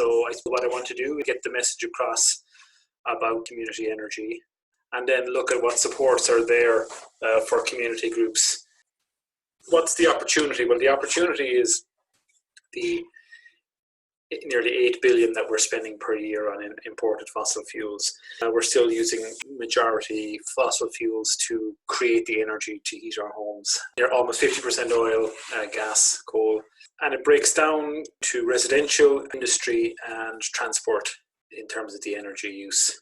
So what I want to do is get the message across about community energy, and then look at what supports are there for community groups. What's the opportunity? Well, the opportunity is the nearly 8 billion that we're spending per year on imported fossil fuels. We're still using majority fossil fuels to create the energy to heat our homes. They're almost 50% oil, gas, coal, and it breaks down to residential, industry and transport in terms of the energy use.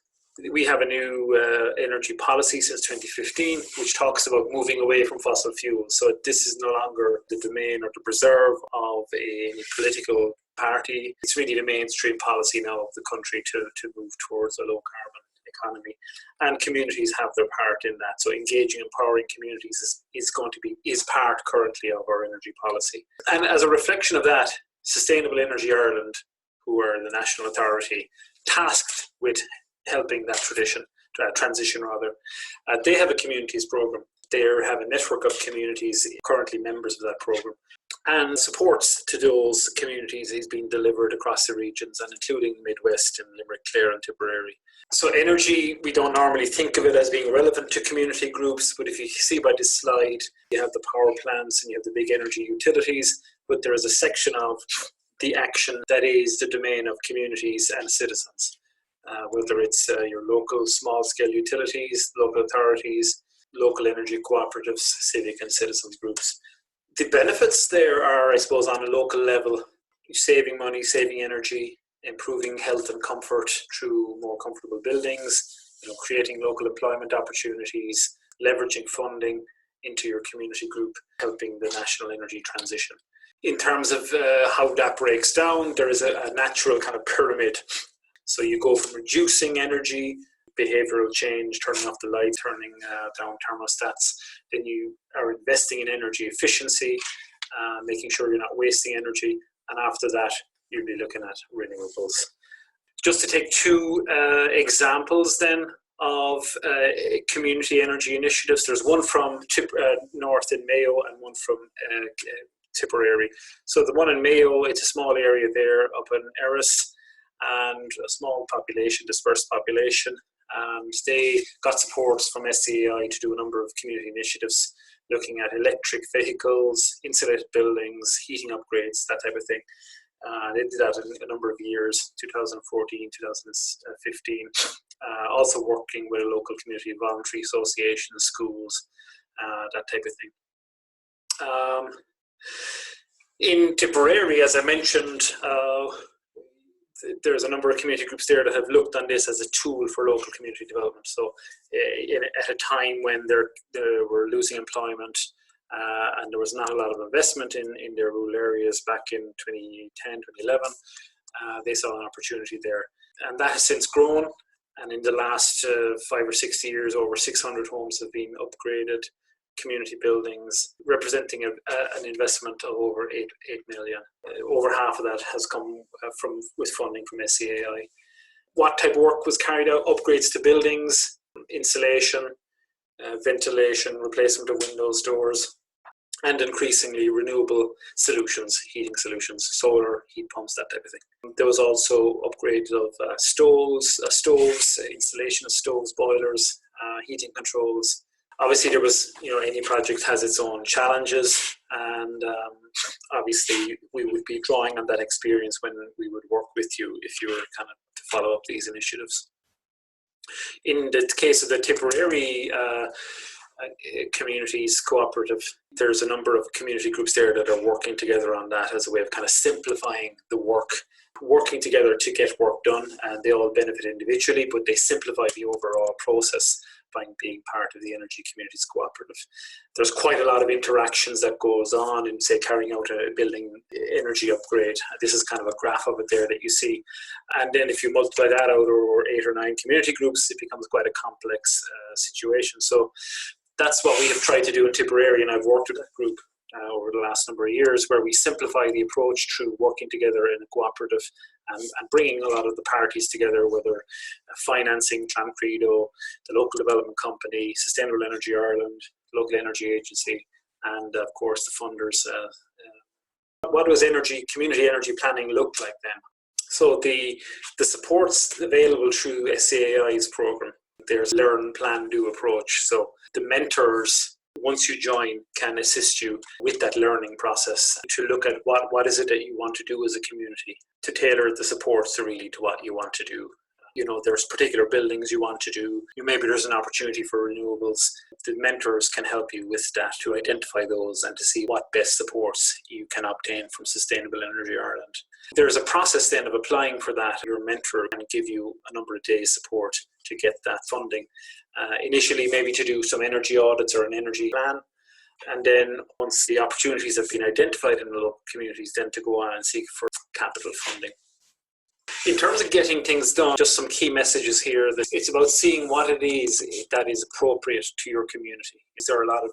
We have a new energy policy since 2015, which talks about moving away from fossil fuels. So this is no longer the domain or the preserve of a political party. It's really the mainstream policy now of the country to move towards a low carbon economy, and communities have their part in that. So engaging and empowering communities is part currently of our energy policy. And as a reflection of that, Sustainable Energy Ireland, who are the national authority tasked with helping that transition, they have a communities program. They have a network of communities currently members of that program, and supports to those communities is being delivered across the regions, and including Midwest and Limerick, Clare and Tipperary. So energy, we don't normally think of it as being relevant to community groups, but if you see by this slide, you have the power plants and you have the big energy utilities, but there is a section of the action that is the domain of communities and citizens, whether it's your local small-scale utilities, local authorities, local energy cooperatives, civic and citizens groups. The benefits there are, I suppose, on a local level, saving money, saving energy, improving health and comfort through more comfortable buildings, creating local employment opportunities, leveraging funding into your community group, helping the national energy transition. In terms of how that breaks down, there is a natural kind of pyramid. So you go from reducing energy, behavioral change, turning off the lights, turning down thermostats. Then you are investing in energy efficiency, making sure you're not wasting energy. And after that, you'll be looking at renewables. Just to take two examples then of community energy initiatives. There's one from North in Mayo and one from Tipperary. So the one in Mayo, it's a small area there up in Erris, and a small population, dispersed population. And they got supports from SCAI to do a number of community initiatives looking at electric vehicles, insulated buildings, heating upgrades, that type of thing. They did that in a number of years, 2014, 2015. Also working with a local community and voluntary association, schools, that type of thing. In Tipperary, as I mentioned, there's a number of community groups there that have looked on this as a tool for local community development. So at a time when they were losing employment and there was not a lot of investment in their rural areas back in 2010, 2011, they saw an opportunity there. And that has since grown. And in the last 5 or 6 years, over 600 homes have been upgraded, community buildings, representing an investment of over 8 million. Over half of that has come with funding from SCAI. What type of work was carried out? Upgrades to buildings, insulation, ventilation, replacement of windows, doors, and increasingly renewable solutions, heating solutions, solar, heat pumps, that type of thing. There was also upgrades of stoves, installation of stoves, boilers, heating controls. Obviously, there was, any project has its own challenges, and obviously we would be drawing on that experience when we would work with you if you were kind of to follow up these initiatives. In the case of the Tipperary communities cooperative, there's a number of community groups there that are working together on that as a way of kind of simplifying the work, working together to get work done, and they all benefit individually, but they simplify the overall process by being part of the Energy Communities Cooperative. There's quite a lot of interactions that goes on in, say, carrying out a building energy upgrade. This is kind of a graph of it there that you see. And then if you multiply that out over 8 or 9 community groups, it becomes quite a complex situation. So that's what we have tried to do in Tipperary, and I've worked with that group over the last number of years, where we simplify the approach through working together in a cooperative and bringing a lot of the parties together, whether financing, Clan-Credo, the local development company, Sustainable Energy Ireland, local energy agency, and of course the funders. What does community energy planning look like then? So the supports available through SCAI's program, there's learn, plan, do approach. So the mentors, once you join, can assist you with that learning process to look at what is it that you want to do as a community, to tailor the supports really to what you want to do. There's particular buildings you want to do. Maybe there's an opportunity for renewables. The mentors can help you with that, to identify those and to see what best supports you can obtain from Sustainable Energy Ireland. There's a process then of applying for that. Your mentor can give you a number of days support to get that funding. Initially, maybe to do some energy audits or an energy plan. And then once the opportunities have been identified in the local communities, then to go on and seek for capital funding. In terms of getting things done, just some key messages here. That it's about seeing what it is that is appropriate to your community. There are a lot of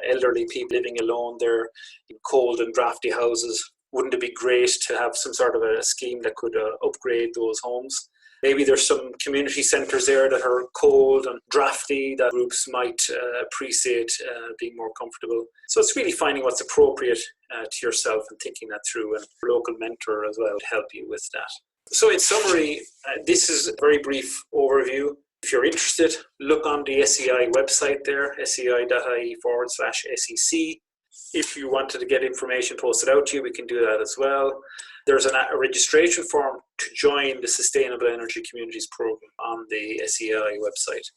elderly people living alone there in cold and drafty houses. Wouldn't it be great to have some sort of a scheme that could upgrade those homes? Maybe there's some community centres there that are cold and drafty that groups might appreciate being more comfortable. So it's really finding what's appropriate to yourself and thinking that through, and a local mentor as well to help you with that. So in summary, this is a very brief overview. If you're interested, look on the SEI website there, sei.ie/SEC. If you wanted to get information posted out to you, we can do that as well. There's a registration form to join the Sustainable Energy Communities program on the SEI website.